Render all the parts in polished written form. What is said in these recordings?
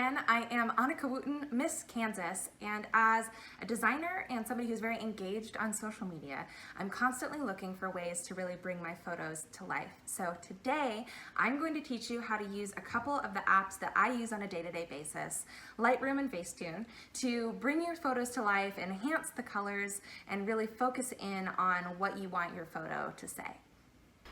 again. I am Annika Wooton, Miss Kansas, and as a designer and somebody who's very engaged on social media, I'm constantly looking for ways to really bring my photos to life. So today, I'm going to teach you how to use a couple of the apps that I use on a day-to-day basis, Lightroom and Facetune, to bring your photos to life, enhance the colors, and really focus in on what you want your photo to say.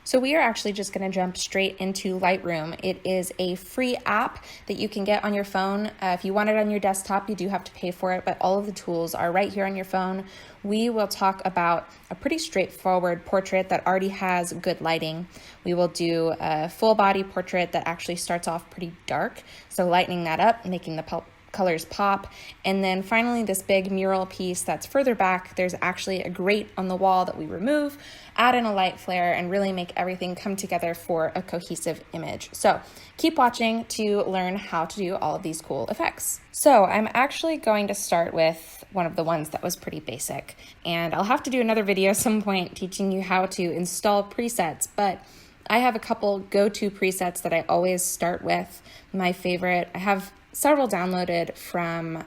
So we are actually just going to jump straight into Lightroom. It is a free app that you can get on your phone. If you want it on your desktop, you do have to pay for it, but all of the tools are right here on your phone. We will talk about a pretty straightforward portrait that already has good lighting. We will do a full body portrait that actually starts off pretty dark, so lightening that up, making the colors pop. And then finally this big mural piece that's further back, there's actually a grate on the wall that we remove, add in a light flare, and really make everything come together for a cohesive image. So keep watching to learn how to do all of these cool effects. So I'm actually going to start with one of the ones that was pretty basic, and I'll have to do another video at some point teaching you how to install presets, but I have a couple go-to presets that I always start with. My favorite, I have several downloaded from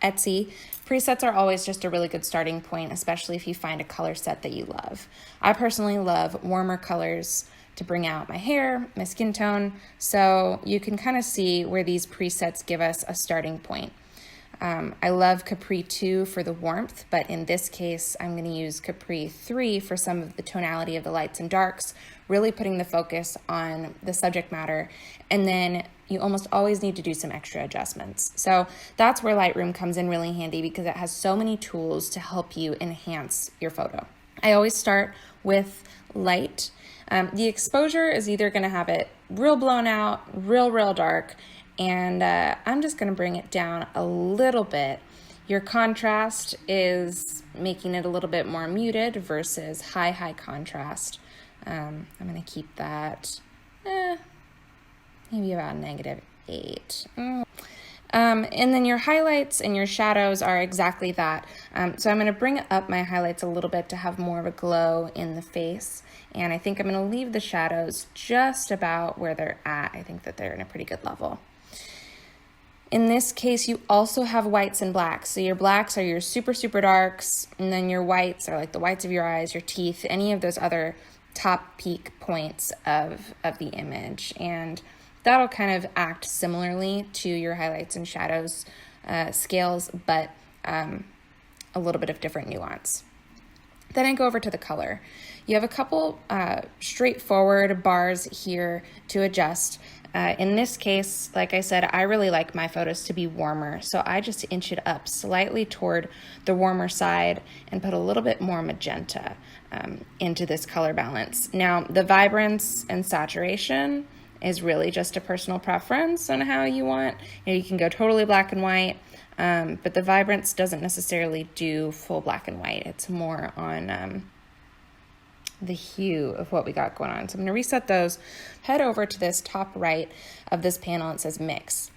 Etsy. Presets are always just a really good starting point, especially if you find a color set that you love. I personally love warmer colors to bring out my hair, my skin tone, so you can kind of see where these presets give us a starting point. I love Capri 2 for the warmth, but in this case, I'm going to use Capri 3 for some of the tonality of the lights and darks, really putting the focus on the subject matter. And then you almost always need to do some extra adjustments. So that's where Lightroom comes in really handy because it has so many tools to help you enhance your photo. I always start with light. The exposure is either going to have it real blown out, real dark, and I'm just going to bring it down a little bit. Your contrast is making it a little bit more muted versus high contrast. I'm going to keep that maybe about -8. And then your highlights and your shadows are exactly that. So I'm going to bring up my highlights a little bit to have more of a glow in the face. And I think I'm going to leave the shadows just about where they're at. I think that they're in a pretty good level. In this case, you also have whites and blacks. So your blacks are your super darks, and then your whites are like the whites of your eyes, your teeth, any of those other top peak points of the image. And that'll kind of act similarly to your highlights and shadows scales, but a little bit of different nuance. Then I go over to the color. You have a couple straightforward bars here to adjust. In this case, like I said, I really like my photos to be warmer, so I just inch it up slightly toward the warmer side and put a little bit more magenta into this color balance. Now, the vibrance and saturation is really just a personal preference on how you want. You can go totally black and white, but the vibrance doesn't necessarily do full black and white. It's more on the hue of what we got going on. So I'm going to reset those, head over to this top right of this panel. It says mix.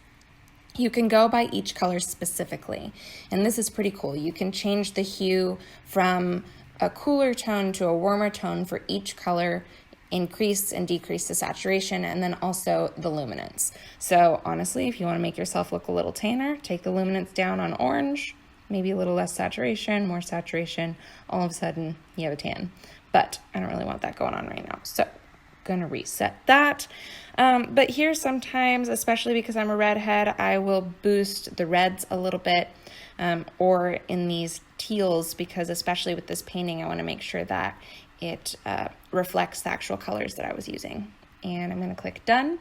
You can go by each color specifically, and this is pretty cool. You can change the hue from a cooler tone to a warmer tone for each color, increase and decrease the saturation, and then also the luminance. So honestly, if you want to make yourself look a little tanner, take the luminance down on orange, maybe a little less saturation, more saturation, all of a sudden you have a tan. But I don't really want that going on right now. So I'm gonna reset that. But here sometimes, especially because I'm a redhead, I will boost the reds a little bit, or in these teals, because especially with this painting, I wanna make sure that it reflects the actual colors that I was using. And I'm gonna click done.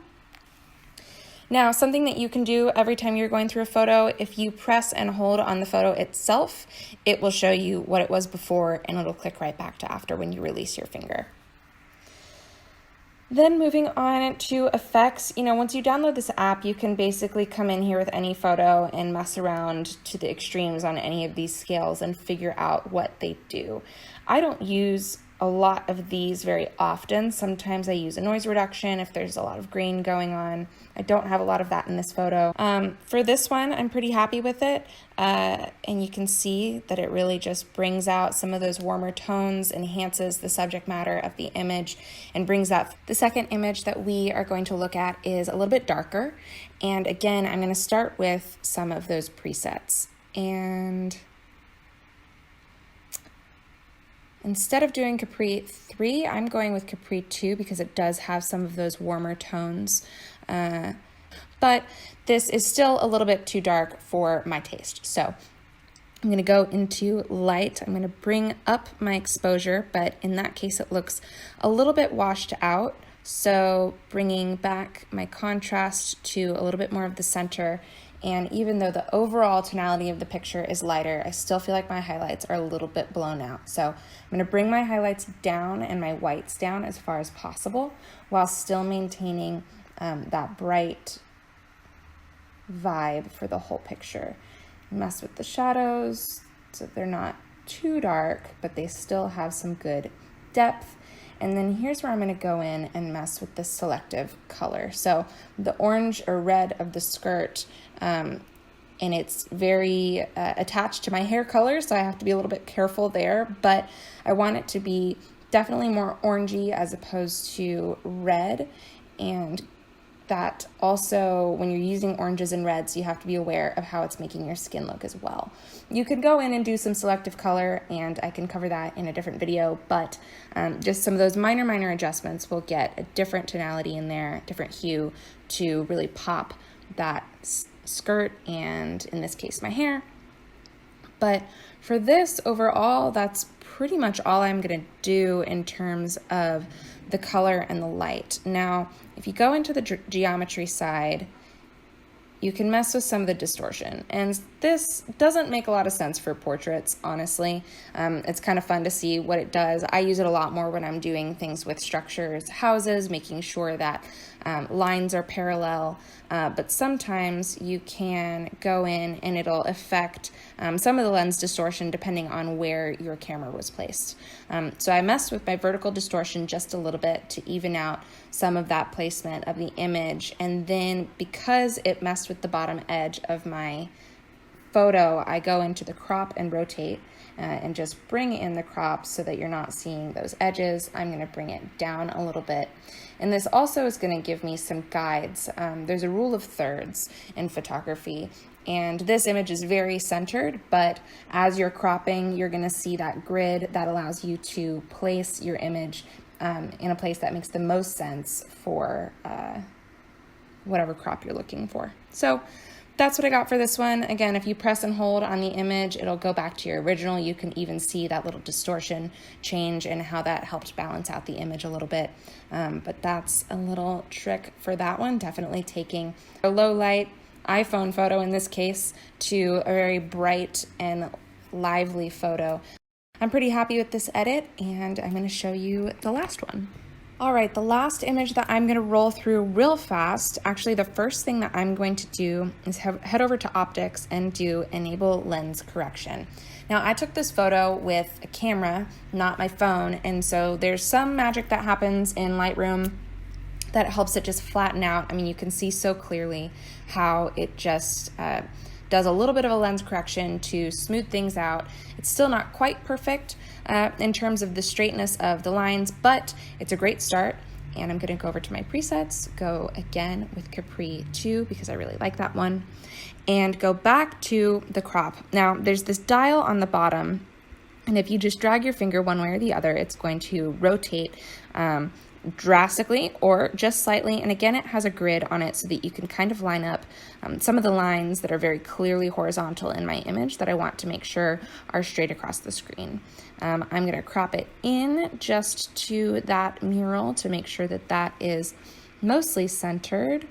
Now, something that you can do every time you're going through a photo, if you press and hold on the photo itself, it will show you what it was before, and it'll click right back to after when you release your finger. Then moving on to effects, once you download this app, you can basically come in here with any photo and mess around to the extremes on any of these scales and figure out what they do. I don't use a lot of these very often. Sometimes I use a noise reduction if there's a lot of grain going on. I don't have a lot of that in this photo. For this one, I'm pretty happy with it. And you can see that it really just brings out some of those warmer tones, enhances the subject matter of the image, and brings out. The second image that we are going to look at is a little bit darker. And again, I'm going to start with some of those presets. And instead of doing Capri 3, I'm going with Capri 2 because it does have some of those warmer tones. But this is still a little bit too dark for my taste. So I'm going to go into light. I'm going to bring up my exposure, but in that case it looks a little bit washed out. So bringing back my contrast to a little bit more of the center. And even though the overall tonality of the picture is lighter, I still feel like my highlights are a little bit blown out. So I'm going to bring my highlights down and my whites down as far as possible while still maintaining that bright vibe for the whole picture. Mess with the shadows so they're not too dark, but they still have some good depth. And then here's where I'm going to go in and mess with the selective color. So the orange or red of the skirt, and it's very attached to my hair color, so I have to be a little bit careful there, but I want it to be definitely more orangey as opposed to red. And that also, when you're using oranges and reds, you have to be aware of how it's making your skin look as well. You could go in and do some selective color, and I can cover that in a different video, but just some of those minor adjustments will get a different tonality in there, different hue to really pop that skirt and, in this case, my hair. But for this overall, that's pretty much all I'm going to do in terms of the color and the light. Now, if you go into the geometry side, you can mess with some of the distortion. And this doesn't make a lot of sense for portraits, honestly. It's kind of fun to see what it does. I use it a lot more when I'm doing things with structures, houses, making sure that lines are parallel. But sometimes you can go in and it'll affect some of the lens distortion depending on where your camera was placed. So I messed with my vertical distortion just a little bit to even out some of that placement of the image. And then because it messed with the bottom edge of my photo, I go into the crop and rotate and just bring in the crop so that you're not seeing those edges. I'm going to bring it down a little bit. And this also is going to give me some guides. There's a rule of thirds in photography, and this image is very centered, but as you're cropping, you're going to see that grid that allows you to place your image in a place that makes the most sense for whatever crop you're looking for. So that's what I got for this one. Again, if you press and hold on the image, it'll go back to your original. You can even see that little distortion change and how that helped balance out the image a little bit. But that's a little trick for that one. Definitely taking a low light iPhone photo in this case to a very bright and lively photo. I'm pretty happy with this edit, and I'm going to show you the last one. All right, the last image that I'm going to roll through real fast, actually the first thing that I'm going to do is head over to optics and do enable lens correction. Now, I took this photo with a camera, not my phone, and so there's some magic that happens in Lightroom that helps it just flatten out. I mean, you can see so clearly how it just does a little bit of a lens correction to smooth things out. It's still not quite perfect in terms of the straightness of the lines, but it's a great start. And I'm gonna go over to my presets, go again with Capri 2 because I really like that one, and go back to the crop. Now, there's this dial on the bottom, and if you just drag your finger one way or the other, it's going to rotate drastically or just slightly. And again, it has a grid on it so that you can kind of line up some of the lines that are very clearly horizontal in my image that I want to make sure are straight across the screen. I'm going to crop it in just to that mural to make sure that that is mostly centered.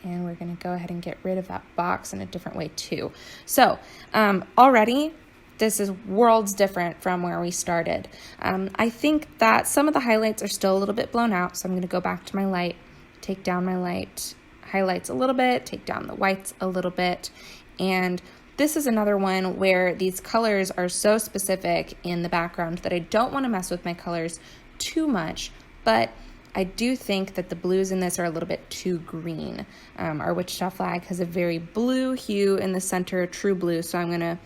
And we're going to go ahead and get rid of that box in a different way too. So already this is worlds different from where we started. I think that some of the highlights are still a little bit blown out, so I'm going to go back to my light, take down my light highlights a little bit, take down the whites a little bit, and this is another one where these colors are so specific in the background that I don't want to mess with my colors too much, but I do think that the blues in this are a little bit too green. Our Wichita flag has a very blue hue in the center, true blue, so I'm gonna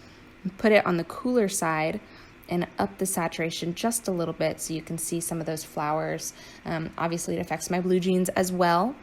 put it on the cooler side and up the saturation just a little bit so you can see some of those flowers. Obviously it affects my blue jeans as well,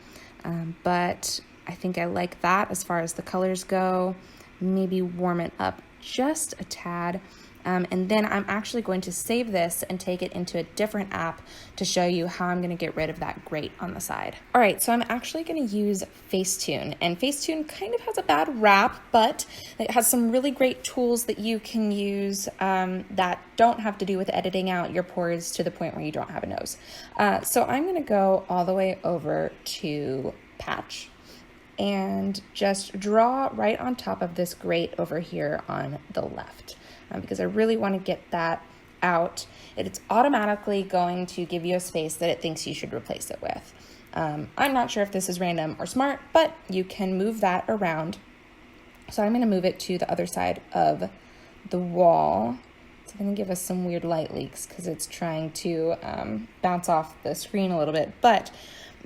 but I think I like that as far as the colors go. Maybe warm it up just a tad. And then I'm actually going to save this and take it into a different app to show you how I'm going to get rid of that grate on the side. All right, so I'm actually going to use Facetune, and Facetune kind of has a bad rap, but it has some really great tools that you can use that don't have to do with editing out your pores to the point where you don't have a nose. So I'm going to go all the way over to Patch and just draw right on top of this grate over here on the left. Because I really want to get that out. It's automatically going to give you a space that it thinks you should replace it with. I'm not sure if this is random or smart, but you can move that around. So I'm going to move it to the other side of the wall. It's going to give us some weird light leaks because it's trying to bounce off the screen a little bit, but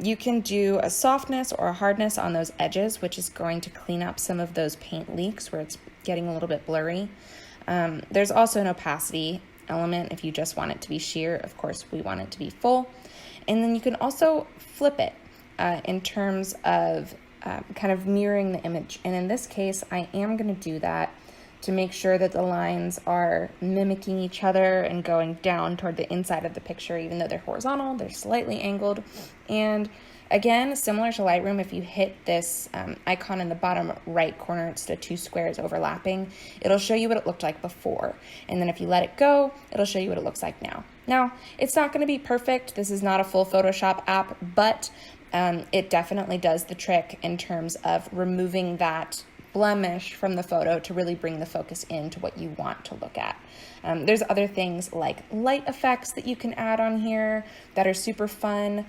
you can do a softness or a hardness on those edges, which is going to clean up some of those paint leaks where it's getting a little bit blurry. There's also an opacity element if you just want it to be sheer. Of course, we want it to be full. And then you can also flip it in terms of kind of mirroring the image. And in this case, I am going to do that to make sure that the lines are mimicking each other and going down toward the inside of the picture. Even though they're horizontal, they're slightly angled. And again, similar to Lightroom, if you hit this icon in the bottom right corner, it's the two squares overlapping, it'll show you what it looked like before. And then if you let it go, it'll show you what it looks like now. Now, it's not gonna be perfect. This is not a full Photoshop app, but it definitely does the trick in terms of removing that blemish from the photo to really bring the focus into what you want to look at. There's other things like light effects that you can add on here that are super fun,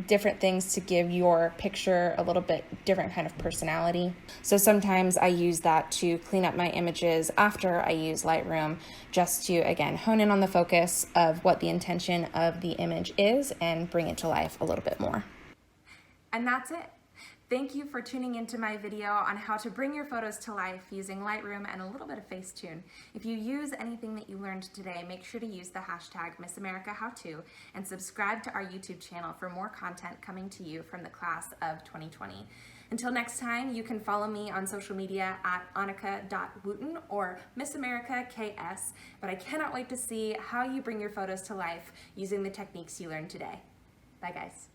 different things to give your picture a little bit different kind of personality. So sometimes I use that to clean up my images after I use Lightroom, just to, again, hone in on the focus of what the intention of the image is and bring it to life a little bit more. And that's it. Thank you for tuning into my video on how to bring your photos to life using Lightroom and a little bit of Facetune. If you use anything that you learned today, make sure to use the hashtag MissAmericaHowTo and subscribe to our YouTube channel for more content coming to you from the class of 2020. Until next time, you can follow me on social media at Annika.Wooton or MissAmericaKS, but I cannot wait to see how you bring your photos to life using the techniques you learned today. Bye guys.